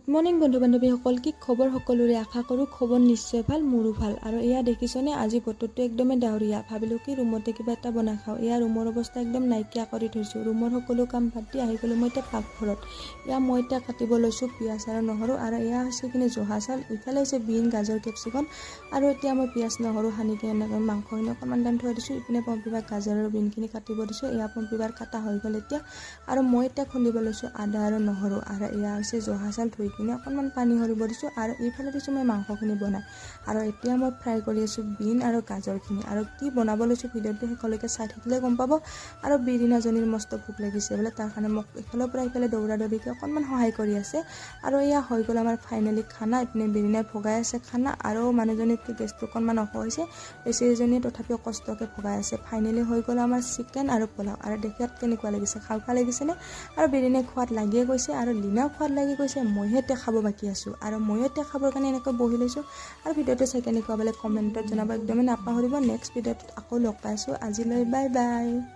Morning বন্ধু বান্ধৱীসকল, কি খবৰ সকলোৰে? আশা কৰোঁ খবৰ নিশ্চয় ভাল, মোৰো ভাল। আৰু এয়া দেখিছনে, আজি বতৰটো একদমেই ডাৱৰীয়া। ভাবিলোঁ কি ৰুমতে কিবা এটা বনাই খাওঁ। এয়া ৰুমৰ অৱস্থা একদম নাইকিয়া কৰি থৈছোঁ। ৰুমৰ সকলো কাম বাদ দি আহি গ'লোঁ মই এতিয়া পাকঘৰত। এয়া মই এতিয়া কাটিব লৈছোঁ পিঁয়াজ আৰু নহৰু, আৰু এয়া হৈছে কিনে জহা চাউল, ইফালে হৈছে বিন, গাজৰ, কেপচিকম। আৰু এতিয়া মই পিঁয়াজ নহৰু সানি কিনে এনেকৈ মাংসখিনি অকণমান দান থৈ দিছোঁ। ইপিনে পম্পীবাৰ গাজৰ আৰু বিনখিনি কাটিব দিছোঁ। এয়া পম্পীবাৰ কাটা হৈ গ'ল এতিয়া। আৰু মই এতিয়া খুন্দিব লৈছোঁ আদা আৰু নহৰু, আৰু এয়া হৈছে জহা চাউল ধুই কিনে অকণমান পানী সৰিব দিছোঁ। আৰু এইফালে দিছোঁ মই মাংসখিনি বনাই। আৰু এতিয়া মই ফ্ৰাই কৰি আছোঁ বিন আৰু গাজৰখিনি। আৰু কি বনাব লৈছোঁ ভিডিঅ'টো শেষলৈকে চাই থাকিলে গম পাব। আৰু বিৰিনাজনীৰ মস্ত ভোক লাগিছে বোলে, তাৰ কাৰণে মোক ইফালৰ পৰা ইফালে দৌৰা দৌৰিকৈ অকণমান সহায় কৰি আছে। আৰু এয়া হৈ গ'ল আমাৰ ফাইনেলি খানা। ইপিনে বিৰিনাই ভগাই আছে খানা, আৰু মানুহজনীৰ গেছটো অকণমান অস হৈছে, বেছিজনীয়ে তথাপিও কষ্টকৈ ভগাই আছে। ফাইনেলি হৈ গ'ল আমাৰ চিকেন আৰু পোলাও। আৰু দেখাত কেনেকুৱা লাগিছে? খাওঁ খাওঁ লাগিছেনে? আৰু বিৰিনাই খোৱাত লাগিয়ে গৈছে, আৰু লীনাও খোৱাত লাগি গৈছে। মইহে এতিয়া খাব বাকী আছোঁ, আৰু ময়ো এতিয়া খাবৰ কাৰণে এনেকৈ বহি লৈছোঁ। আৰু ভিডিঅ'টো চাই কেনেকুৱা বোলে কমেণ্টত জনাব একদমেই নাপাহৰিব। নেক্সট ভিডিঅ'টোত আকৌ লগ পাইছোঁ। আজিলৈ বাই বাই।